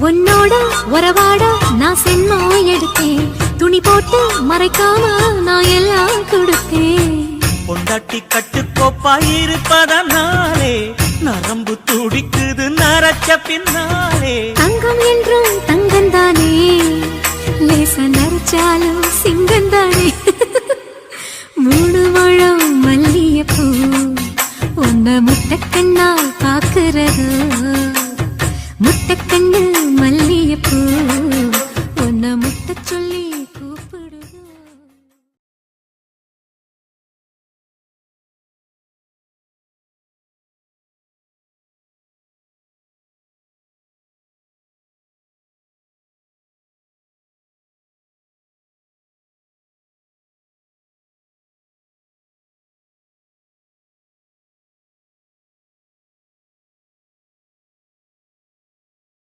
உன்னோட உறவாட நான் சென்மோ எடுத்தேன், துணி போட்டு மறைக்காம நான் எல்லாம் கொடுத்தேன். பொண்டாட்டி கட்டுக்கோப்பாயிருப்பதனாலே நரம்பு துடிக்குது நரச்ச பின்னாலே. தங்கம் என்றும் தங்கந்தானே, லேச நரைச்சாலும் சிங்கந்தானே. 3 முழம் மல்லியப்பூ உன்ன முட்டை கண்ணால்